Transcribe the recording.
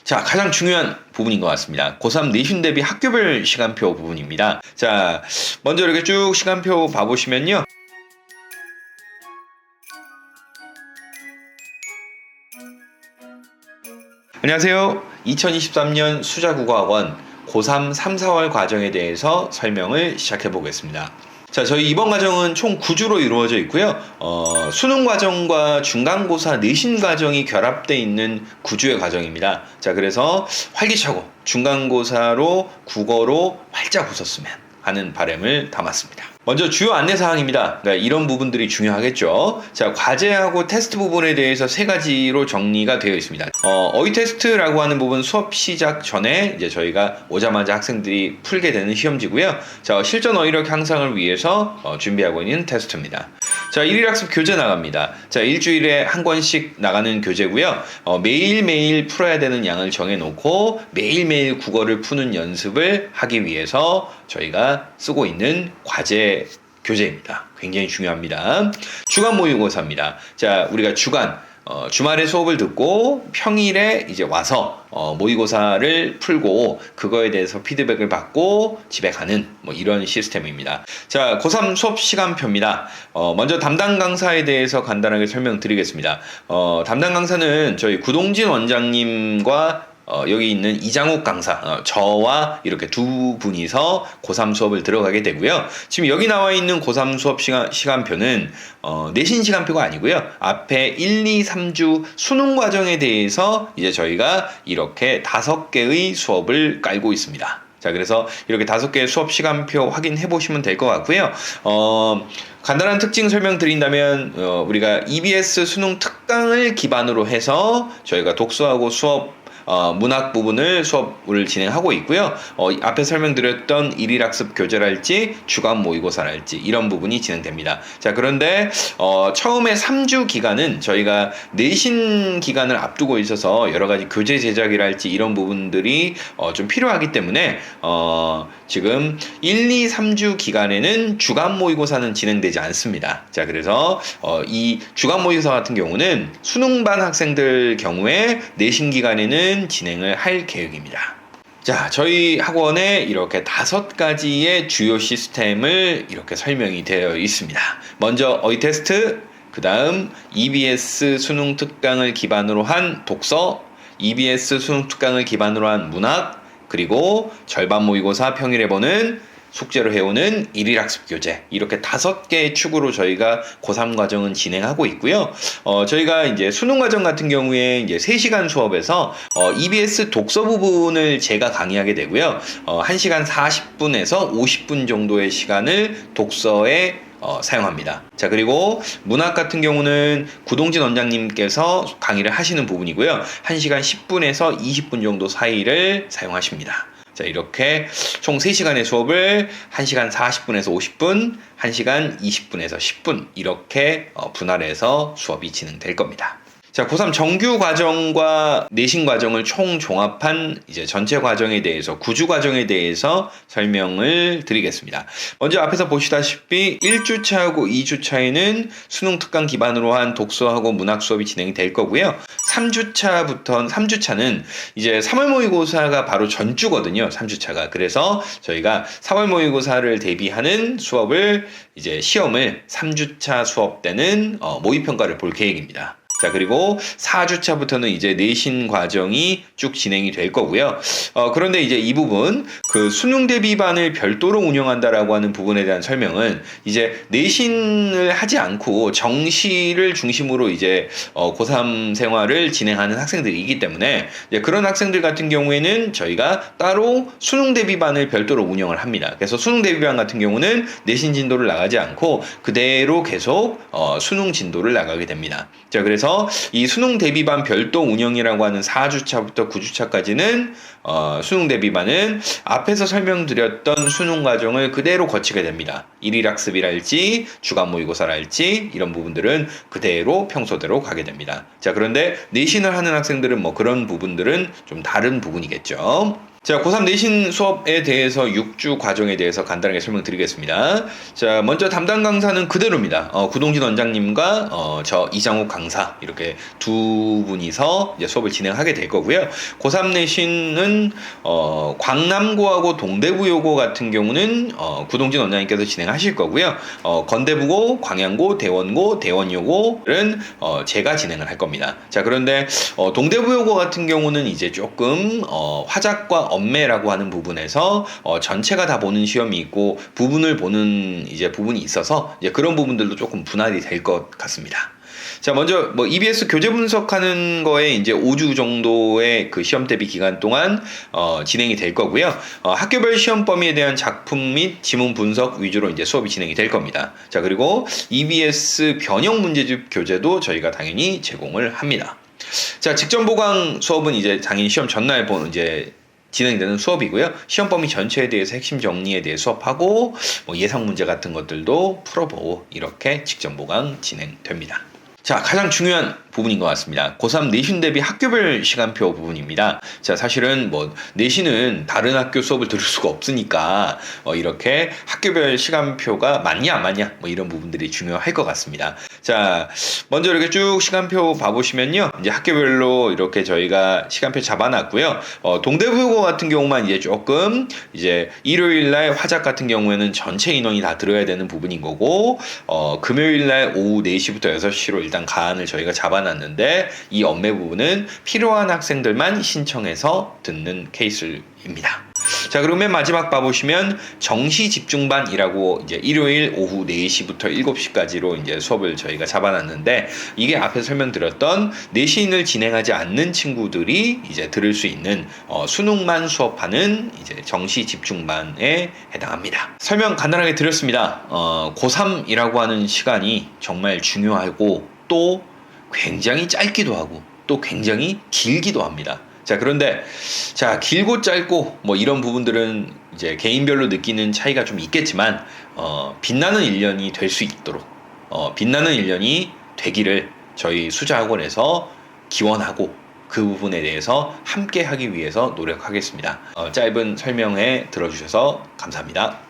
자, 가장 중요한 부분인 것 같습니다. 고3 내신 대비 학교별 시간표 부분입니다. 자, 먼저 이렇게 쭉 시간표 봐보시면요. 안녕하세요. 2023년 수자국어학원 고3 3, 4월 과정에 대해서 설명을 시작해 보겠습니다. 자, 저희 이번 과정은 총 9주로 이루어져 있고요. 수능 과정과 중간고사 내신 과정이 결합되어 있는 9주의 과정입니다. 자, 그래서 활기차고 중간고사로 국어로 활짝 웃었으면 하는 바람을 담았습니다. 먼저 주요 안내사항입니다. 그러니까 이런 부분들이 중요하겠죠. 자, 과제하고 테스트 부분에 대해서 세 가지로 정리가 되어 있습니다. 어휘 테스트라고 하는 부분 수업 시작 전에 이제 저희가 오자마자 학생들이 풀게 되는 시험지고요. 자, 실전 어휘력 향상을 위해서 준비하고 있는 테스트입니다. 자, 일일학습 교재 나갑니다. 자, 일주일에 한 권씩 나가는 교재고요. 매일매일 풀어야 되는 양을 정해놓고 매일매일 국어를 푸는 연습을 하기 위해서 저희가 쓰고 있는 과제 교재입니다. 굉장히 중요합니다. 주간 모의고사입니다. 자, 우리가 주말에 수업을 듣고 평일에 이제 와서 모의고사를 풀고 그거에 대해서 피드백을 받고 집에 가는 뭐 이런 시스템입니다. 자, 고3 수업 시간표입니다. 먼저 담당 강사에 대해서 간단하게 설명드리겠습니다. 담당 강사는 저희 구동진 원장님과 여기 있는 이장욱 강사, 저와 이렇게 두 분이서 고3 수업을 들어가게 되고요. 지금 여기 나와 있는 고3 수업 시간표는 내신 시간표가 아니고요. 앞에 1, 2, 3주 수능 과정에 대해서 이제 저희가 이렇게 5개의 수업을 깔고 있습니다. 자, 그래서 이렇게 5개의 수업 시간표 확인해 보시면 될 것 같고요. 간단한 특징 설명드린다면 우리가 EBS 수능 특강을 기반으로 해서 저희가 독서하고 수업 문학 부분을 수업을 진행하고 있고요. 앞에 설명드렸던 일일학습 교재랄지 주간 모의고사랄지 이런 부분이 진행됩니다. 자, 그런데 처음에 3주 기간은 저희가 내신 기간을 앞두고 있어서 여러 가지 교재 제작이랄지 이런 부분들이 좀 필요하기 때문에 지금 1, 2, 3주 기간에는 주간 모의고사는 진행되지 않습니다. 자, 그래서 이 주간 모의고사 같은 경우는 수능반 학생들 경우에 내신 기간에는 진행을 할 계획입니다. 자, 저희 학원에 이렇게 5가지의 주요 시스템을 이렇게 설명이 되어 있습니다. 먼저 어휘 테스트, 그 다음 EBS 수능 특강을 기반으로 한 독서, EBS 수능 특강을 기반으로 한 문학, 그리고 절반 모의고사 평일에 보는 숙제로 해오는 일일학습 교재, 이렇게 5개의 축으로 저희가 고3 과정은 진행하고 있고요. 저희가 이제 수능 과정 같은 경우에 이제 3시간 수업에서 EBS 독서 부분을 제가 강의하게 되고요. 1시간 40분에서 50분 정도의 시간을 독서에 사용합니다. 자, 그리고 문학 같은 경우는 구동진 원장님께서 강의를 하시는 부분이고요. 1시간 10분에서 20분 정도 사이를 사용하십니다. 자, 이렇게 총 3시간의 수업을 1시간 40분에서 50분, 1시간 20분에서 10분 이렇게 분할해서 수업이 진행될 겁니다. 자, 고3 정규 과정과 내신 과정을 총 종합한 이제 전체 과정에 대해서 9주 과정에 대해서 설명을 드리겠습니다. 먼저 앞에서 보시다시피 1주차하고 2주차에는 수능 특강 기반으로 한 독서하고 문학 수업이 진행이 될 거고요. 3주차는 이제 3월 모의고사가 바로 전주거든요. 3주차가. 그래서 저희가 4월 모의고사를 대비하는 수업을 이제 시험을 3주차 수업 때는 모의평가를 볼 계획입니다. 자, 그리고 4주차부터는 이제 내신 과정이 쭉 진행이 될 거고요. 그런데 이제 이 부분, 그 수능 대비반을 별도로 운영한다라고 하는 부분에 대한 설명은 이제 내신을 하지 않고 정시를 중심으로 이제 고3 생활을 진행하는 학생들이기 때문에 이제 그런 학생들 같은 경우에는 저희가 따로 수능 대비반을 별도로 운영을 합니다. 그래서 수능 대비반 같은 경우는 내신 진도를 나가지 않고 그대로 계속 수능 진도를 나가게 됩니다. 자, 그래서 이 수능 대비반 별도 운영이라고 하는 4주차부터 9주차까지는 수능 대비반은 앞에서 설명드렸던 수능 과정을 그대로 거치게 됩니다. 일일학습이랄지 주간 모의고사랄지 이런 부분들은 그대로 평소대로 가게 됩니다. 자, 그런데 내신을 하는 학생들은 뭐 그런 부분들은 좀 다른 부분이겠죠. 자, 고3 내신 수업에 대해서 6주 과정에 대해서 간단하게 설명드리겠습니다. 자, 먼저 담당 강사는 그대로입니다. 구동진 원장님과 저 이장욱 강사 이렇게 두 분이서 이제 수업을 진행하게 될 거고요. 고3 내신은 광남고하고 동대부여고 같은 경우는 구동진 원장님께서 진행하실 거고요. 건대부고, 광양고, 대원고, 대원여고는 제가 진행을 할 겁니다. 자, 그런데 동대부여고 같은 경우는 이제 조금 화작과 엄매라고 하는 부분에서 전체가 다 보는 시험이 있고 부분을 보는 이제 부분이 있어서 이제 그런 부분들도 조금 분할이 될 것 같습니다. 자, 먼저 EBS 교재 분석하는 거에 이제 5주 정도의 그 시험 대비 기간 동안 진행이 될 거고요. 학교별 시험 범위에 대한 작품 및 지문 분석 위주로 이제 수업이 진행이 될 겁니다. 자, 그리고 EBS 변형 문제집 교재도 저희가 당연히 제공을 합니다. 자, 직전 보강 수업은 이제 당연히 시험 전날 이제 진행되는 수업이고요. 시험 범위 전체에 대해서 핵심 정리에 대해 수업하고 예상 문제 같은 것들도 풀어보고 이렇게 직전 보강 진행됩니다. 자, 가장 중요한 부분인 것 같습니다. 고3 내신 대비 학교별 시간표 부분입니다. 자, 사실은 내신은 다른 학교 수업을 들을 수가 없으니까 이렇게 학교별 시간표가 맞냐 안 맞냐 이런 부분들이 중요할 것 같습니다. 자, 먼저 이렇게 쭉 시간표 봐보시면요, 이제 학교별로 이렇게 저희가 시간표 잡아놨고요. 동대부여고 같은 경우만 이제 조금 이제 일요일날 화작 같은 경우에는 전체 인원이 다 들어야 되는 부분인 거고, 금요일날 오후 4시부터 6시로 일단 가안을 저희가 잡아놨는데 이 엄매 부분은 필요한 학생들만 신청해서 듣는 케이스입니다. 자, 그러면 맨 마지막 봐보시면 정시 집중반이라고 이제 일요일 오후 4시부터 7시까지로 이제 수업을 저희가 잡아놨는데, 이게 앞에서 설명드렸던 내신을 진행하지 않는 친구들이 이제 들을 수 있는 수능만 수업하는 이제 정시 집중반에 해당합니다. 설명 간단하게 드렸습니다. 고3이라고 하는 시간이 정말 중요하고 또 굉장히 짧기도 하고 또 굉장히 길기도 합니다. 자, 그런데 길고 짧고 이런 부분들은 이제 개인별로 느끼는 차이가 좀 있겠지만 빛나는 1년이 될 수 있도록 빛나는 1년이 되기를 저희 수자학원에서 기원하고 그 부분에 대해서 함께 하기 위해서 노력하겠습니다. 짧은 설명에 들어주셔서 감사합니다.